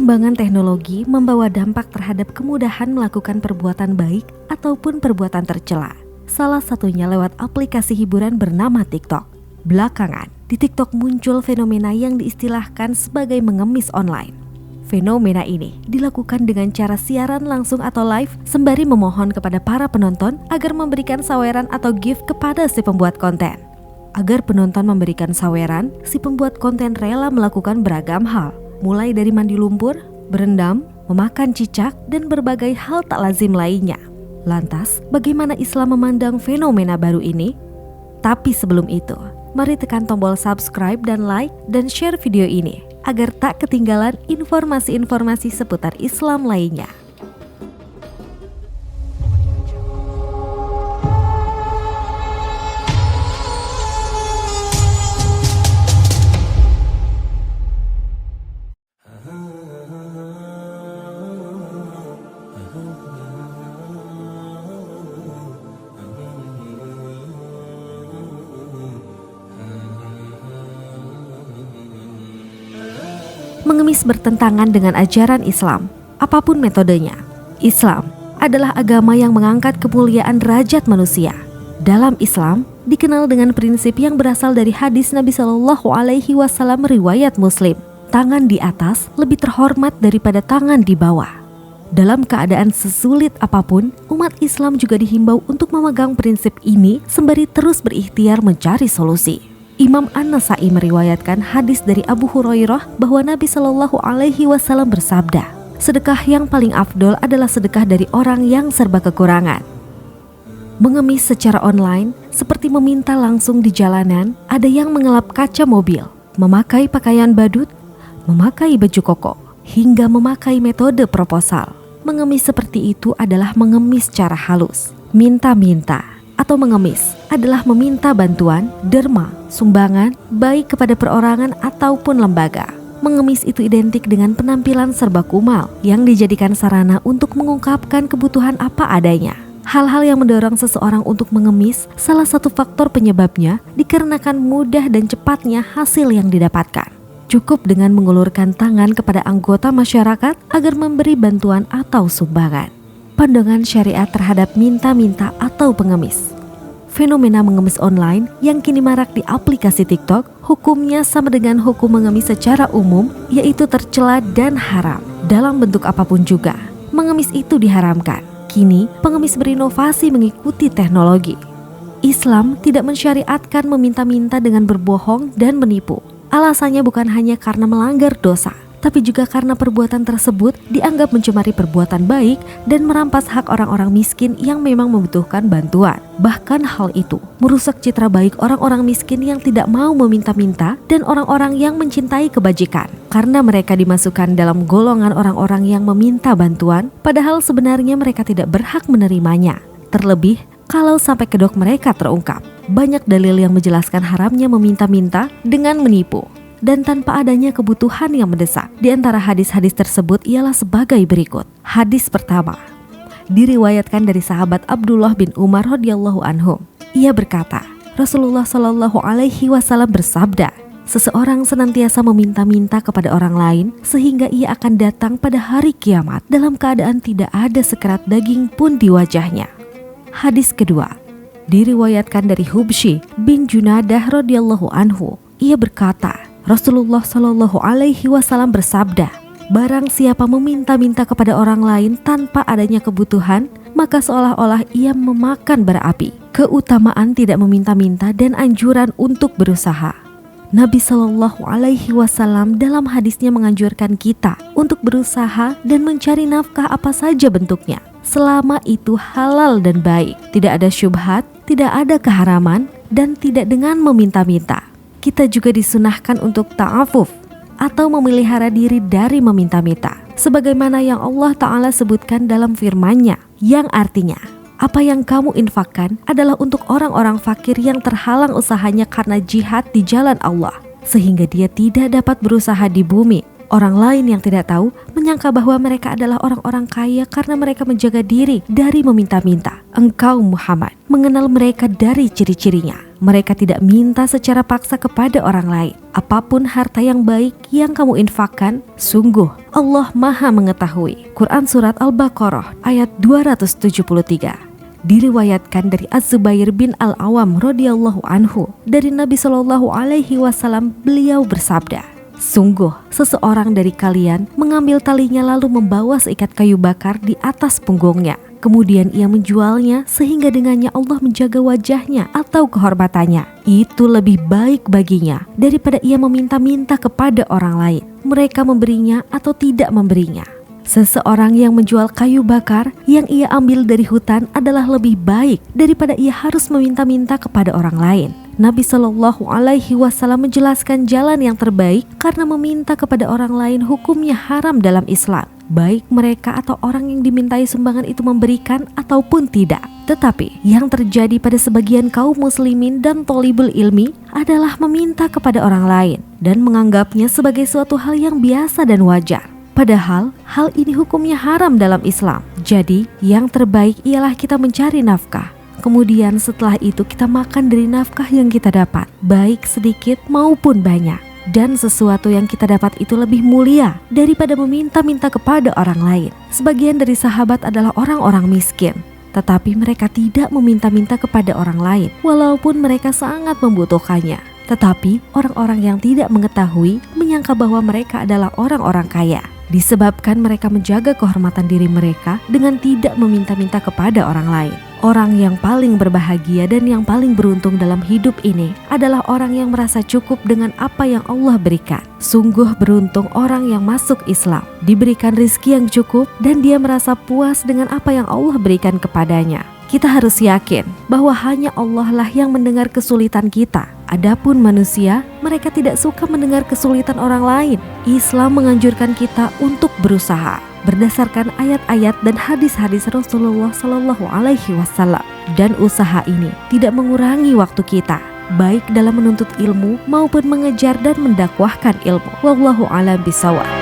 Perkembangan teknologi membawa dampak terhadap kemudahan melakukan perbuatan baik ataupun perbuatan tercela. Salah satunya lewat aplikasi hiburan bernama TikTok. Belakangan, di TikTok muncul fenomena yang diistilahkan sebagai mengemis online. Fenomena ini dilakukan dengan cara siaran langsung atau live sembari memohon kepada para penonton agar memberikan saweran atau gift kepada si pembuat konten. Agar penonton memberikan saweran, si pembuat konten rela melakukan beragam hal, mulai dari mandi lumpur, berendam, memakan cicak, dan berbagai hal tak lazim lainnya. Lantas, bagaimana Islam memandang fenomena baru ini? Tapi sebelum itu, mari tekan tombol subscribe dan like dan share video ini agar tak ketinggalan informasi-informasi seputar Islam lainnya. Mengemis bertentangan dengan ajaran Islam, apapun metodenya. Islam adalah agama yang mengangkat kemuliaan derajat manusia. Dalam Islam, dikenal dengan prinsip yang berasal dari hadis Nabi SAW riwayat Muslim. Tangan di atas lebih terhormat daripada tangan di bawah. Dalam keadaan sesulit apapun, umat Islam juga dihimbau untuk memegang prinsip ini sembari terus berikhtiar mencari solusi. Imam An-Nasa'i meriwayatkan hadis dari Abu Hurairah bahwa Nabi SAW bersabda, sedekah yang paling afdol adalah sedekah dari orang yang serba kekurangan. Mengemis secara online seperti meminta langsung di jalanan, ada yang mengelap kaca mobil, memakai pakaian badut, memakai baju koko, hingga memakai metode proposal. Mengemis seperti itu adalah mengemis secara halus, minta-minta. Atau mengemis adalah meminta bantuan, derma, sumbangan, baik kepada perorangan ataupun lembaga. Mengemis itu identik dengan penampilan serba kumal yang dijadikan sarana untuk mengungkapkan kebutuhan apa adanya. Hal-hal yang mendorong seseorang untuk mengemis, salah satu faktor penyebabnya dikarenakan mudah dan cepatnya hasil yang didapatkan. Cukup dengan mengulurkan tangan kepada anggota masyarakat agar memberi bantuan atau sumbangan. Pandangan syariat terhadap minta-minta atau pengemis. Fenomena mengemis online yang kini marak di aplikasi TikTok, hukumnya sama dengan hukum mengemis secara umum, yaitu tercela dan haram. Dalam bentuk apapun juga, mengemis itu diharamkan. Kini, pengemis berinovasi mengikuti teknologi. Islam tidak mensyariatkan meminta-minta dengan berbohong dan menipu. Alasannya bukan hanya karena melanggar dosa, tapi juga karena perbuatan tersebut dianggap mencemari perbuatan baik dan merampas hak orang-orang miskin yang memang membutuhkan bantuan. Bahkan hal itu merusak citra baik orang-orang miskin yang tidak mau meminta-minta dan orang-orang yang mencintai kebajikan, karena mereka dimasukkan dalam golongan orang-orang yang meminta bantuan, padahal sebenarnya mereka tidak berhak menerimanya. Terlebih kalau sampai kedok mereka terungkap. Banyak dalil yang menjelaskan haramnya meminta-minta dengan menipu dan tanpa adanya kebutuhan yang mendesak. Di antara hadis-hadis tersebut ialah sebagai berikut. Hadis pertama diriwayatkan dari sahabat Abdullah bin Umar radhiyallahu anhum. Ia berkata, Rasulullah SAW bersabda, seseorang senantiasa meminta-minta kepada orang lain sehingga ia akan datang pada hari kiamat dalam keadaan tidak ada sekerat daging pun di wajahnya. Hadis kedua diriwayatkan dari Hubshi bin Junadah radhiyallahu anhu. Ia berkata, Rasulullah SAW bersabda, barang siapa meminta-minta kepada orang lain tanpa adanya kebutuhan, maka seolah-olah ia memakan bara api. Keutamaan tidak meminta-minta dan anjuran untuk berusaha. Nabi SAW dalam hadisnya menganjurkan kita untuk berusaha dan mencari nafkah apa saja bentuknya, selama itu halal dan baik, tidak ada syubhat, tidak ada keharaman, dan tidak dengan meminta-minta. Kita juga disunahkan untuk ta'afuf atau memelihara diri dari meminta-minta. sebagaimana yang Allah Ta'ala sebutkan dalam firman-Nya, yang artinya, apa yang kamu infakkan adalah untuk orang-orang fakir yang terhalang usahanya karena jihad di jalan Allah, sehingga dia tidak dapat berusaha di bumi. Orang lain yang tidak tahu menyangka bahwa mereka adalah orang-orang kaya karena mereka menjaga diri dari meminta-minta. Engkau Muhammad mengenal mereka dari ciri-cirinya. Mereka tidak minta secara paksa kepada orang lain. Apapun harta yang baik yang kamu infakkan, sungguh Allah Maha mengetahui. Quran Surat Al-Baqarah ayat 273. Diriwayatkan dari Az-Zubair bin Al-Awam radhiyallahu anhu dari Nabi Shallallahu alaihi wasallam, beliau bersabda, sungguh seseorang dari kalian mengambil talinya lalu membawa seikat kayu bakar di atas punggungnya. Kemudian ia menjualnya sehingga dengannya Allah menjaga wajahnya atau kehormatannya. Itu lebih baik baginya daripada ia meminta-minta kepada orang lain, mereka memberinya atau tidak memberinya. Seseorang yang menjual kayu bakar yang ia ambil dari hutan adalah lebih baik daripada ia harus meminta-minta kepada orang lain. Nabi Shallallahu alaihi wasallam menjelaskan jalan yang terbaik karena meminta kepada orang lain hukumnya haram dalam Islam, baik mereka atau orang yang dimintai sumbangan itu memberikan ataupun tidak. Tetapi yang terjadi pada sebagian kaum muslimin dan thalibul ilmi adalah meminta kepada orang lain dan menganggapnya sebagai suatu hal yang biasa dan wajar. Padahal hal ini hukumnya haram dalam Islam. Jadi yang terbaik ialah kita mencari nafkah. Kemudian setelah itu kita makan dari nafkah yang kita dapat, baik sedikit maupun banyak. Dan sesuatu yang kita dapat itu lebih mulia daripada meminta-minta kepada orang lain. Sebagian dari sahabat adalah orang-orang miskin, tetapi mereka tidak meminta-minta kepada orang lain walaupun mereka sangat membutuhkannya. Tetapi orang-orang yang tidak mengetahui menyangka bahwa mereka adalah orang-orang kaya, disebabkan mereka menjaga kehormatan diri mereka dengan tidak meminta-minta kepada orang lain. Orang yang paling berbahagia dan yang paling beruntung dalam hidup ini adalah orang yang merasa cukup dengan apa yang Allah berikan. Sungguh beruntung orang yang masuk Islam, diberikan rizki yang cukup dan dia merasa puas dengan apa yang Allah berikan kepadanya. Kita harus yakin bahwa hanya Allah lah yang mendengar kesulitan kita. Adapun manusia, mereka tidak suka mendengar kesulitan orang lain. Islam menganjurkan kita untuk berusaha berdasarkan ayat-ayat dan hadis-hadis Rasulullah Shallallahu alaihi wasallam. Dan usaha ini tidak mengurangi waktu kita, baik dalam menuntut ilmu maupun mengejar dan mendakwahkan ilmu. Wallahu a'lam bishawab.